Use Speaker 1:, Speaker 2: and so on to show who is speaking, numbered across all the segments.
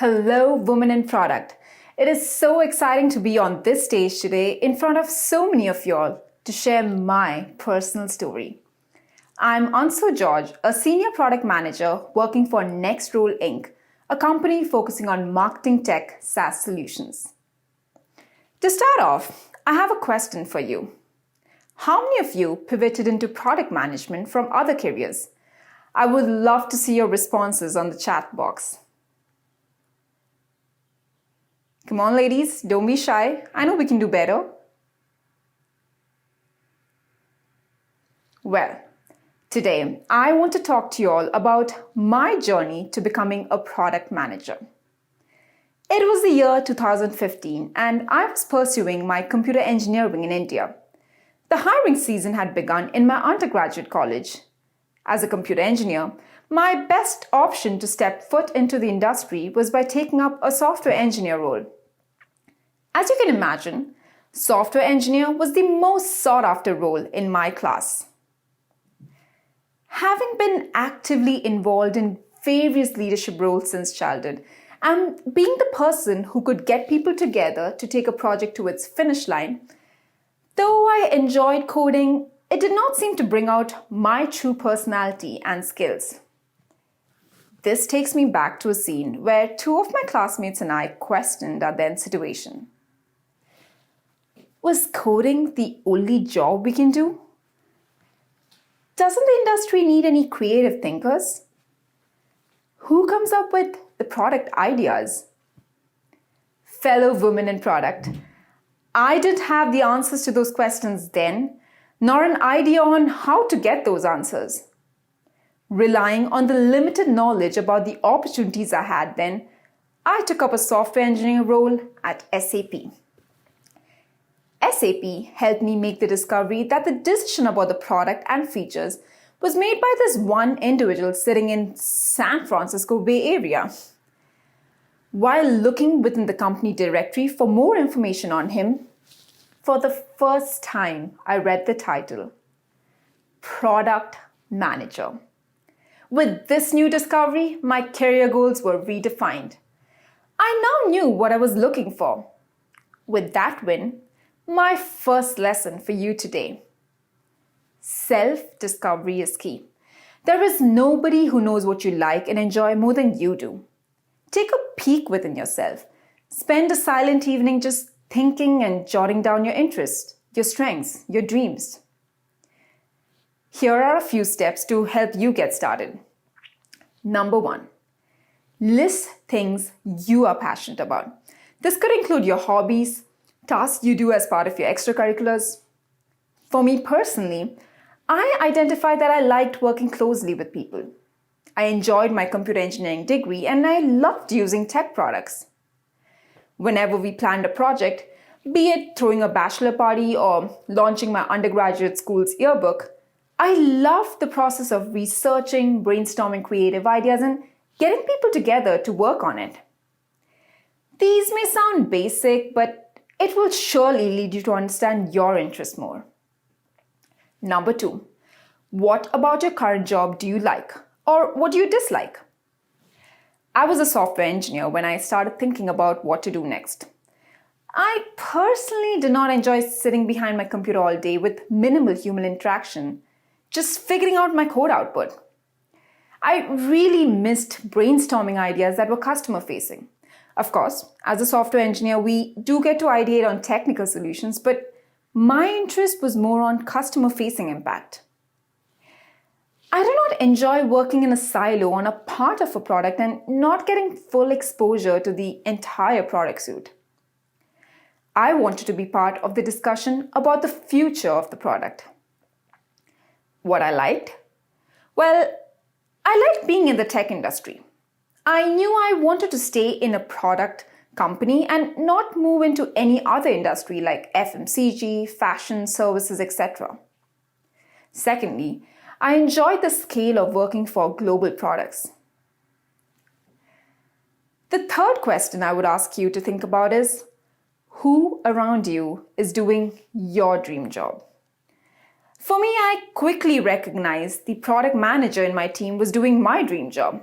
Speaker 1: Hello, women in product. It is so exciting to be on this stage today in front of so many of y'all to share my personal story. I'm Ansu George, a senior product manager working for NextRoll Inc., a company focusing on marketing tech SaaS solutions. To start off, I have a question for you. How many of you pivoted into product management from other careers? I would love to see your responses on the chat box. Come on, ladies, don't be shy. I know we can do better. Well, today I want to talk to you all about my journey to becoming a product manager. It was the year 2015 and I was pursuing my computer engineering in India. The hiring season had begun in my undergraduate college. As a computer engineer, my best option to step foot into the industry was by taking up a software engineer role. As you can imagine, software engineer was the most sought-after role in my class. Having been actively involved in various leadership roles since childhood, and being the person who could get people together to take a project to its finish line, though I enjoyed coding, it did not seem to bring out my true personality and skills. This takes me back to a scene where two of my classmates and I questioned our then situation. Was coding the only job we can do? Doesn't the industry need any creative thinkers? Who comes up with the product ideas? Fellow women in product, I didn't have the answers to those questions then, nor an idea on how to get those answers. Relying on the limited knowledge about the opportunities I had then, I took up a software engineering role at SAP. SAP helped me make the discovery that the decision about the product and features was made by this one individual sitting in San Francisco Bay Area. While looking within the company directory for more information on him, for the first time I read the title, Product Manager. With this new discovery, my career goals were redefined. I now knew what I was looking for. With that win, my first lesson for you today. Self-discovery is key. There is nobody who knows what you like and enjoy more than you do. Take a peek within yourself. Spend a silent evening just thinking and jotting down your interests, your strengths, your dreams. Here are a few steps to help you get started. Number 1, list things you are passionate about. This could include your hobbies, tasks you do as part of your extracurriculars. For me personally, I identified that I liked working closely with people. I enjoyed my computer engineering degree and I loved using tech products. Whenever we planned a project, be it throwing a bachelor party or launching my undergraduate school's yearbook, I loved the process of researching, brainstorming creative ideas and getting people together to work on it. These may sound basic, but it will surely lead you to understand your interests more. Number 2, what about your current job do you like or what do you dislike? I was a software engineer when I started thinking about what to do next. I personally did not enjoy sitting behind my computer all day with minimal human interaction, just figuring out my code output. I really missed brainstorming ideas that were customer facing. Of course, as a software engineer, we do get to ideate on technical solutions, but my interest was more on customer-facing impact. I do not enjoy working in a silo on a part of a product and not getting full exposure to the entire product suite. I wanted to be part of the discussion about the future of the product. What I liked? Well, I liked being in the tech industry. I knew I wanted to stay in a product company and not move into any other industry like FMCG, fashion, services, etc. Secondly, I enjoyed the scale of working for global products. The third question I would ask you to think about is, who around you is doing your dream job? For me, I quickly recognized the product manager in my team was doing my dream job.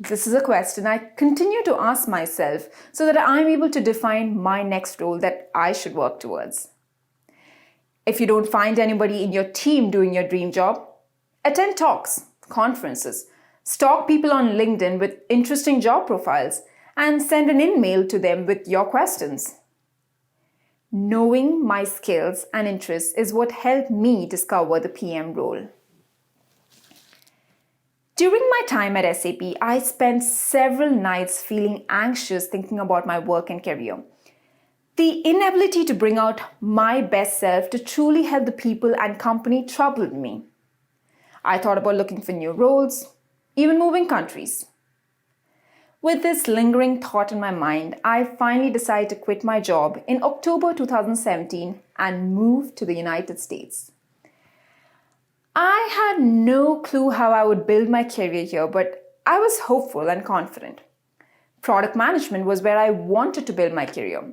Speaker 1: This is a question I continue to ask myself so that I'm able to define my next role that I should work towards. If you don't find anybody in your team doing your dream job, attend talks, conferences, stalk people on LinkedIn with interesting job profiles, and send an email to them with your questions. Knowing my skills and interests is what helped me discover the PM role. During my time at SAP, I spent several nights feeling anxious thinking about my work and career. The inability to bring out my best self to truly help the people and company troubled me. I thought about looking for new roles, even moving countries. With this lingering thought in my mind, I finally decided to quit my job in October 2017 and move to the United States. I had no clue how I would build my career here, but I was hopeful and confident. Product management was where I wanted to build my career.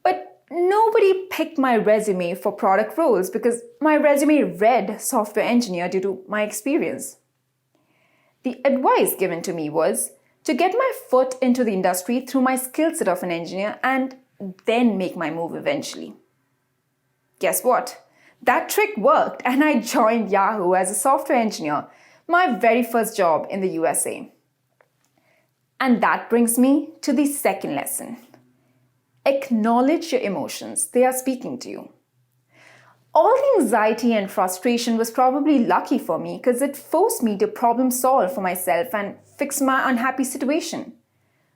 Speaker 1: But nobody picked my resume for product roles because my resume read software engineer due to my experience. The advice given to me was to get my foot into the industry through my skill set of an engineer and then make my move eventually. Guess what? That trick worked and I joined Yahoo as a software engineer, my very first job in the USA. And that brings me to the second lesson. Acknowledge your emotions. They are speaking to you. All the anxiety and frustration was probably lucky for me because it forced me to problem solve for myself and fix my unhappy situation.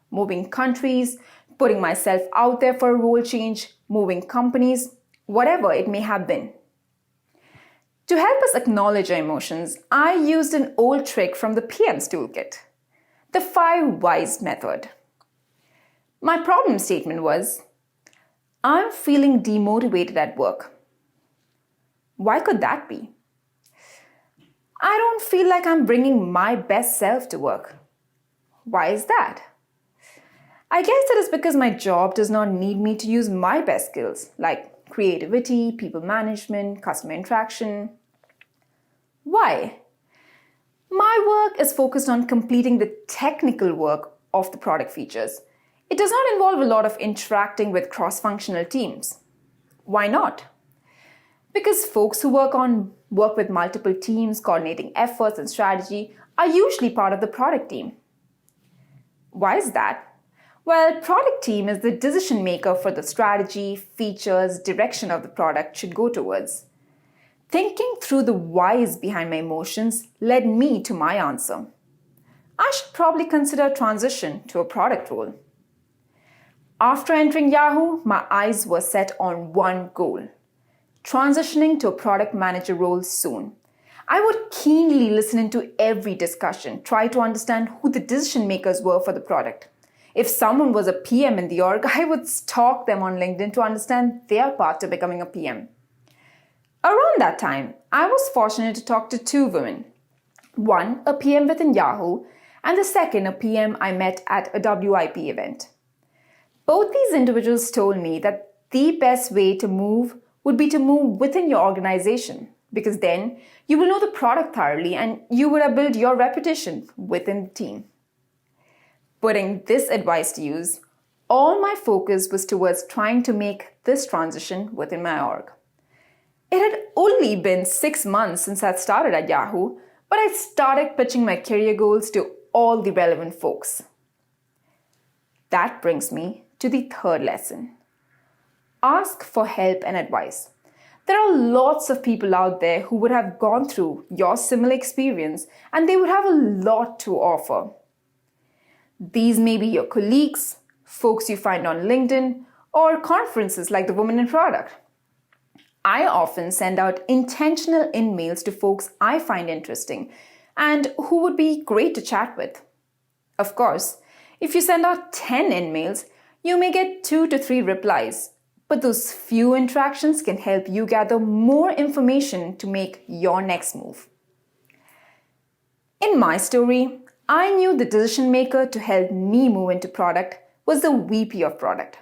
Speaker 1: Moving countries, putting myself out there for a role change, moving companies, whatever it may have been. To help us acknowledge our emotions, I used an old trick from the PM's toolkit, the Firewise Method. My problem statement was, I'm feeling demotivated at work. Why could that be? I don't feel like I'm bringing my best self to work. Why is that? I guess it is because my job does not need me to use my best skills like creativity, people management, customer interaction. Why? My work is focused on completing the technical work of the product features. It does not involve a lot of interacting with cross-functional teams. Why not? Because folks who work with multiple teams, coordinating efforts and strategy, are usually part of the product team. Why is that? Well, product team is the decision maker for the strategy, features, direction of the product should go towards. Thinking through the whys behind my emotions led me to my answer. I should probably consider a transition to a product role. After entering Yahoo, my eyes were set on one goal: transitioning to a product manager role soon. I would keenly listen into every discussion, try to understand who the decision makers were for the product. If someone was a PM in the org, I would stalk them on LinkedIn to understand their path to becoming a PM. Around that time, I was fortunate to talk to two women. One, a PM within Yahoo, and the second, a PM I met at a WIP event. Both these individuals told me that the best way to move would be to move within your organization, because then you will know the product thoroughly and you would have built your reputation within the team. Putting this advice to use, all my focus was towards trying to make this transition within my org. It had only been 6 months since I'd started at Yahoo, but I started pitching my career goals to all the relevant folks. That brings me to the third lesson. Ask for help and advice. There are lots of people out there who would have gone through your similar experience and they would have a lot to offer. These may be your colleagues, folks you find on LinkedIn, or conferences like the Women in Product. I often send out intentional emails to folks I find interesting and who would be great to chat with. Of course, if you send out 10 emails, you may get 2 to 3 replies, but those few interactions can help you gather more information to make your next move. In my story, I knew the decision maker to help me move into product was the VP of product.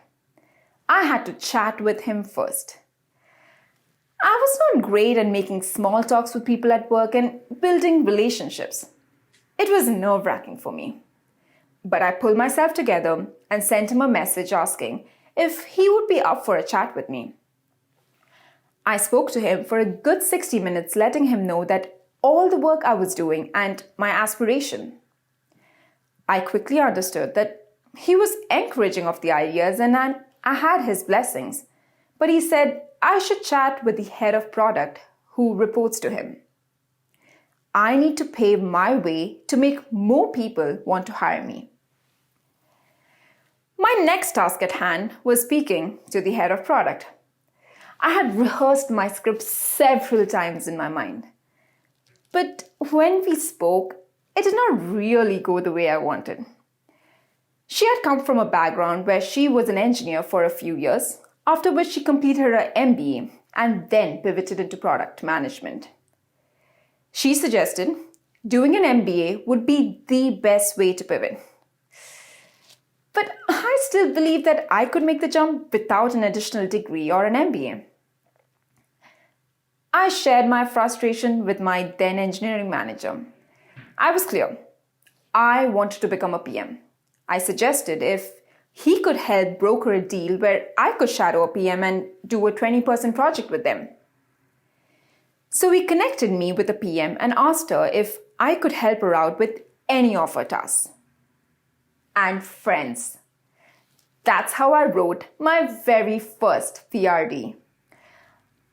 Speaker 1: I had to chat with him first. I was not great at making small talks with people at work and building relationships. It was nerve-wracking for me. But I pulled myself together and sent him a message asking if he would be up for a chat with me. I spoke to him for a good 60 minutes, letting him know that all the work I was doing and my aspiration. I quickly understood that he was encouraging of the ideas and I had his blessings. But he said I should chat with the head of product who reports to him. I need to pave my way to make more people want to hire me. My next task at hand was speaking to the head of product. I had rehearsed my script several times in my mind. But when we spoke, it did not really go the way I wanted. She had come from a background where she was an engineer for a few years, after which she completed her MBA and then pivoted into product management. She suggested doing an MBA would be the best way to pivot. But I still believed that I could make the jump without an additional degree or an MBA. I shared my frustration with my then engineering manager. I was clear. I wanted to become a PM. I suggested if he could help broker a deal where I could shadow a PM and do a 20% project with them. So he connected me with a PM and asked her if I could help her out with any of her tasks. And friends, that's how I wrote my very first PRD.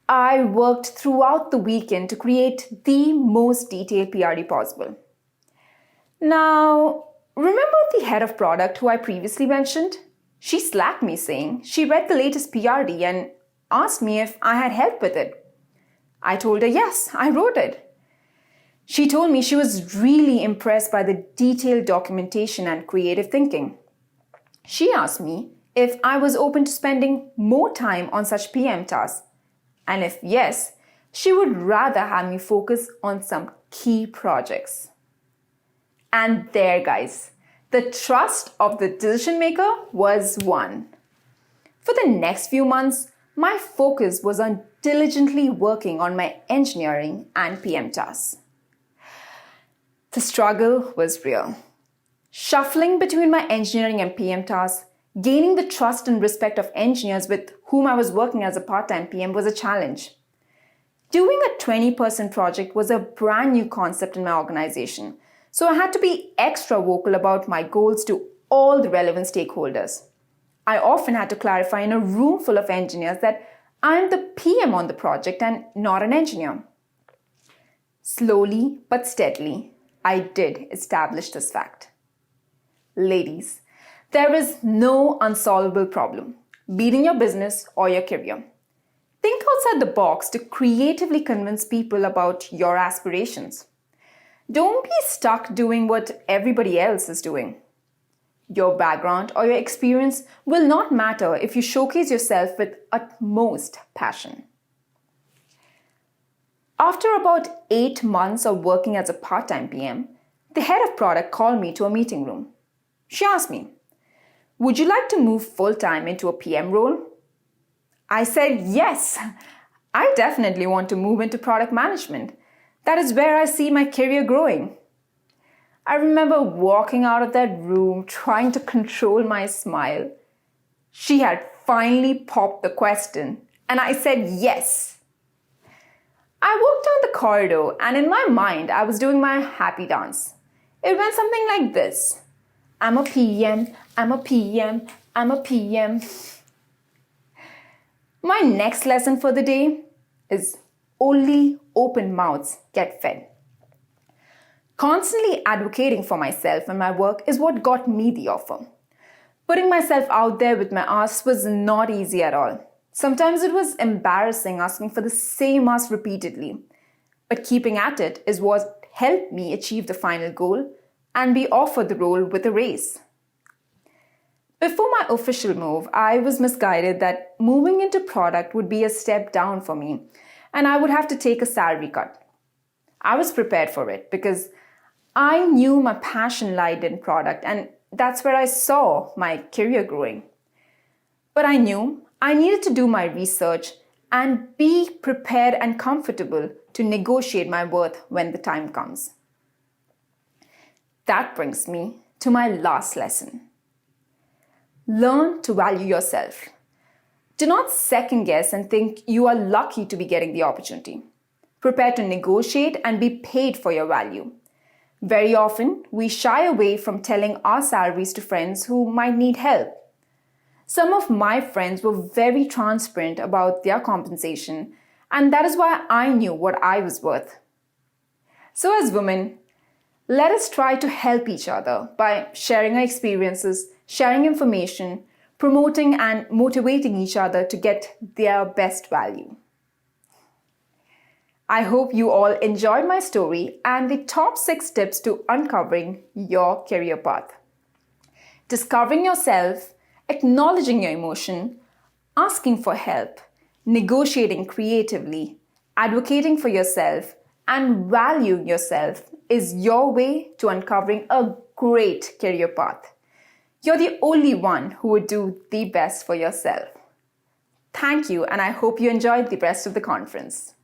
Speaker 1: I worked throughout the weekend to create the most detailed PRD possible. Now, remember the head of product who I previously mentioned? She slacked me saying she read the latest PRD and asked me if I had help with it. I told her yes, I wrote it. She told me she was really impressed by the detailed documentation and creative thinking. She asked me if I was open to spending more time on such PM tasks, and if yes, she would rather have me focus on some key projects. And there, guys, the trust of the decision maker was won. For the next few months, my focus was on diligently working on my engineering and PM tasks. The struggle was real. Shuffling between my engineering and PM tasks, gaining the trust and respect of engineers with whom I was working as a part-time PM was a challenge. Doing a 20% project was a brand new concept in my organization, so I had to be extra vocal about my goals to all the relevant stakeholders. I often had to clarify in a room full of engineers that I am the PM on the project and not an engineer. Slowly but steadily, I did establish this fact. Ladies, there is no unsolvable problem, be it in your business or your career. Think outside the box to creatively convince people about your aspirations. Don't be stuck doing what everybody else is doing. Your background or your experience will not matter if you showcase yourself with utmost passion. After about 8 months of working as a part-time PM, the head of product called me to a meeting room. She asked me, "Would you like to move full-time into a PM role?" I said, yes, I definitely want to move into product management. That is where I see my career growing. I remember walking out of that room trying to control my smile. She had finally popped the question, and I said yes. I walked down the corridor, and in my mind, I was doing my happy dance. It went something like this. I'm a PM, I'm a PM, I'm a PM. My next lesson for the day is only open mouths get fed. Constantly advocating for myself and my work is what got me the offer. Putting myself out there with my asks was not easy at all. Sometimes it was embarrassing asking for the same ask repeatedly. But keeping at it is what helped me achieve the final goal and be offered the role with a raise. Before my official move, I was misguided that moving into product would be a step down for me and I would have to take a salary cut. I was prepared for it because I knew my passion lied in product and that's where I saw my career growing. But I knew I needed to do my research and be prepared and comfortable to negotiate my worth when the time comes. That brings me to to my last lesson. Learn to value yourself. Do not second guess and think you are lucky to be getting the opportunity. Prepare to negotiate and be paid for your value. Very often, we shy away from telling our salaries to friends who might need help. Some of my friends were very transparent about their compensation, and that is why I knew what I was worth. So as women, let us try to help each other by sharing our experiences, sharing information, promoting and motivating each other to get their best value. I hope you all enjoyed my story and the top 6 tips to uncovering your career path. Discovering yourself, acknowledging your emotion, asking for help, negotiating creatively, advocating for yourself, and valuing yourself is your way to uncovering a great career path. You're the only one who would do the best for yourself. Thank you, and I hope you enjoyed the rest of the conference.